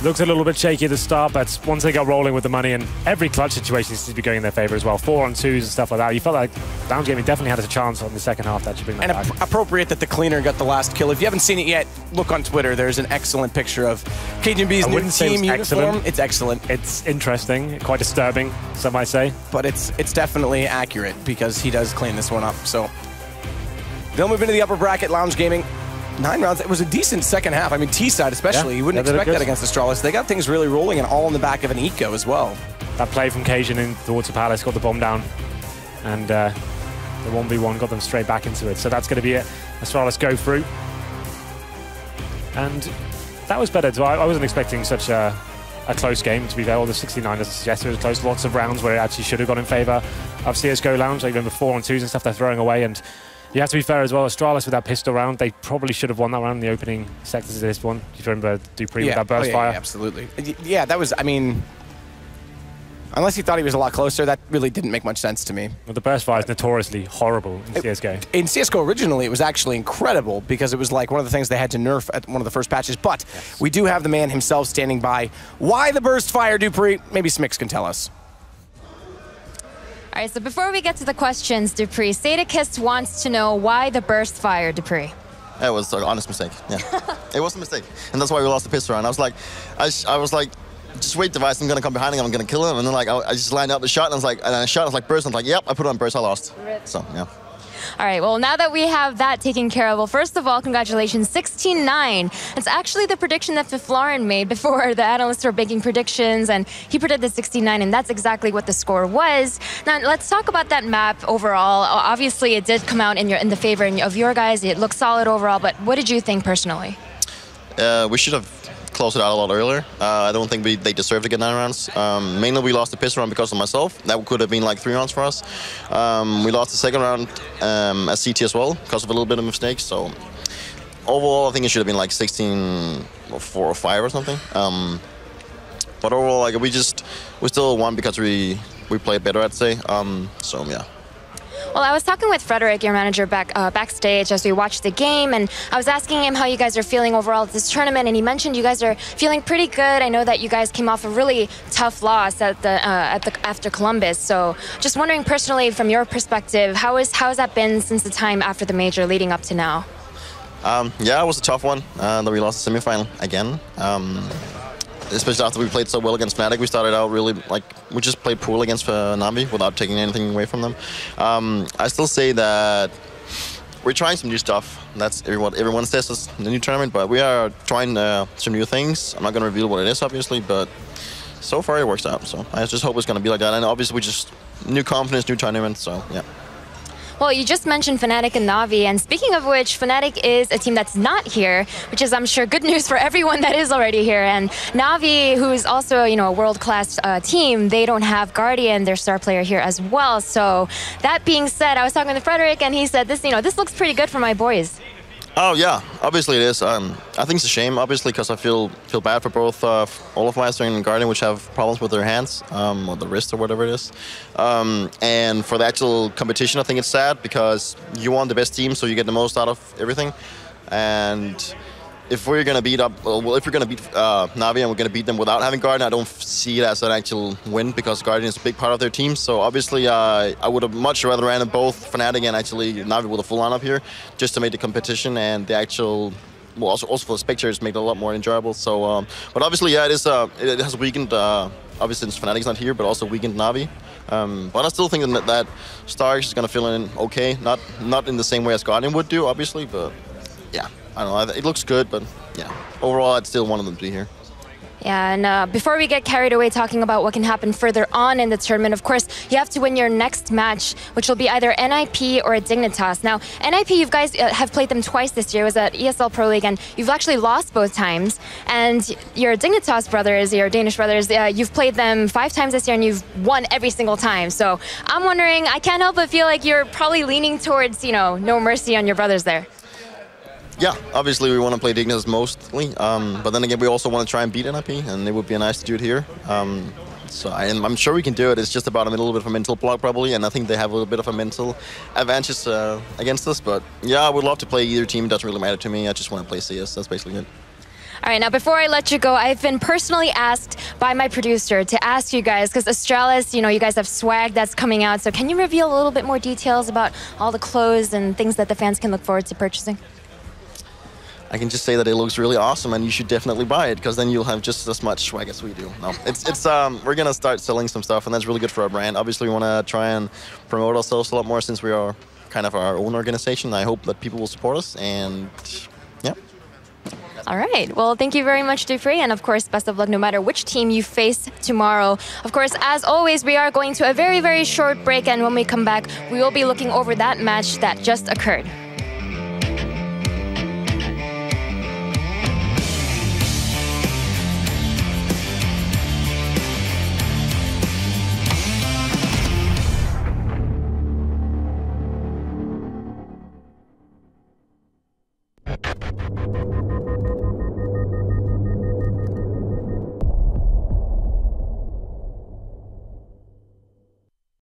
looks a little bit shaky at the start, but once they got rolling with the money, and every clutch situation seems to be going in their favor as well. 4-on-2s and stuff like that. You felt like Lounge Gaming definitely had a chance on the second half to actually bring that back. And appropriate that the cleaner got the last kill. If you haven't seen it yet, look on Twitter. There's an excellent picture of KGB's new team uniform. It's excellent. It's interesting, quite disturbing, some might say. But it's definitely accurate because he does clean this one up. So they'll move into the upper bracket. Lounge Gaming. 9 rounds. It was a decent second half. I mean, T-side especially. You wouldn't expect that against Astralis. They got things really rolling and all in the back of an eco as well. That play from Cajun in towards the Palace got the bomb down. And the 1v1 got them straight back into it. So that's going to be it. Astralis go through. And that was better. So I wasn't expecting such a close game, to be fair. All the 69 doesn't suggest it was close. Lots of rounds where it actually should have gone in favor of CSGO Lounge. Like even the 4-on-2s and stuff they're throwing away. And you have to be fair as well. Astralis with that pistol round, they probably should have won that round in the opening sectors of this one. Do you remember Dupree with that burst fire? Yeah, absolutely. Yeah, that was, I mean, unless you thought he was a lot closer, that really didn't make much sense to me. Well, the burst fire is notoriously horrible in CSGO. In CSGO originally, it was actually incredible because it was like one of the things they had to nerf at one of the first patches. But we do have the man himself standing by. Why the burst fire, Dupree? Maybe Smix can tell us. All right, so before we get to the questions, Dupree, Sadakist wants to know why the burst fire, Dupree. It was an honest mistake, yeah. It was a mistake, and that's why we lost the pistol round. I was like, just wait, device, I'm gonna come behind him, I'm gonna kill him, and then like I just lined up the shot, and I was like, and I shot, I was like burst, and I was like, yep, I put it on burst, I lost. Rip. So yeah. All right, well, now that we have that taken care of, well, first of all, congratulations, 16-9. It's actually the prediction that Flaren made before the analysts were making predictions, and he predicted 16-9, and that's exactly what the score was. Now, let's talk about that map overall. Obviously, it did come out in the favor of your guys. It looked solid overall, but what did you think personally? We should have closed it out a lot earlier. I don't think they deserved to get 9 rounds. Mainly we lost the pistol round because of myself. That could have been like 3 rounds for us. We lost the second round as CT as well because of a little bit of mistakes. So overall, I think it should have been like 16 or 4 or 5 or something. But overall, like we still won because we played better, I'd say. So yeah. Well, I was talking with Frederick, your manager, backstage as we watched the game, and I was asking him how you guys are feeling overall at this tournament, and he mentioned you guys are feeling pretty good. I know that you guys came off a really tough loss after Columbus, so just wondering personally, from your perspective, how has that been since the time after the major leading up to now? Yeah, it was a tough one that we lost the semifinal again. Especially after we played so well against Fnatic. We started out really, like, we just played poorly against Navi without taking anything away from them. I still say that we're trying some new stuff. That's what everyone says is the new tournament, but we are trying some new things. I'm not going to reveal what it is, obviously, but so far it works out. So I just hope it's going to be like that. And obviously we just, new confidence, new tournament, so yeah. Well, you just mentioned Fnatic and Navi, and speaking of which, Fnatic is a team that's not here, which is, I'm sure, good news for everyone that is already here. And Navi, who's also, you know, a world-class team, they don't have Guardian, their star player, here as well. So that being said, I was talking to Frederick, and he said, this looks pretty good for my boys. Oh yeah, obviously it is. I think it's a shame, obviously, because I feel bad for both Olafmeister and Guardian, which have problems with their hands or the wrist or whatever it is. And for the actual competition, I think it's sad because you want the best team, so you get the most out of everything. And if we're gonna beat Navi and we're gonna beat them without having Guardian, I don't see it as an actual win because Guardian is a big part of their team. So obviously, I would have much rather ran both Fnatic and actually Navi with a full lineup here, just to make the competition and the actual, well, also for the spectators, make it a lot more enjoyable. So, but obviously, yeah, it has weakened. Obviously, since Fnatic's not here, but also weakened Navi. But I still think that Starks is gonna fill in okay, not in the same way as Guardian would do, obviously, but yeah. I don't know, it looks good, but yeah. Overall, I'd still want them to be here. Yeah, and before we get carried away talking about what can happen further on in the tournament, of course, you have to win your next match, which will be either NIP or a Dignitas. Now, NIP, you guys have played them twice this year. It was at ESL Pro League, and you've actually lost both times. And your Dignitas brothers, your Danish brothers, you've played them 5 times this year, and you've won every single time. So I'm wondering, I can't help but feel like you're probably leaning towards, you know, no mercy on your brothers there. Yeah, obviously we want to play Dignitas mostly, but then again we also want to try and beat NIP, and it would be nice to do it here. I'm sure we can do it. It's just about a little bit of a mental block probably, and I think they have a little bit of a mental advantage against us. But yeah, I would love to play either team. It doesn't really matter to me. I just want to play CS. That's basically it. All right, now before I let you go, I've been personally asked by my producer to ask you guys, because Astralis, you know, you guys have swag that's coming out. So can you reveal a little bit more details about all the clothes and things that the fans can look forward to purchasing? I can just say that it looks really awesome, and you should definitely buy it, because then you'll have just as much swag as we do. No, we're gonna start selling some stuff, and that's really good for our brand. Obviously, we want to try and promote ourselves a lot more since we are kind of our own organization. I hope that people will support us, and yeah. All right. Well, thank you very much, Dupree, and of course, best of luck no matter which team you face tomorrow. Of course, as always, we are going to a very, very short break, and when we come back, we will be looking over that match that just occurred.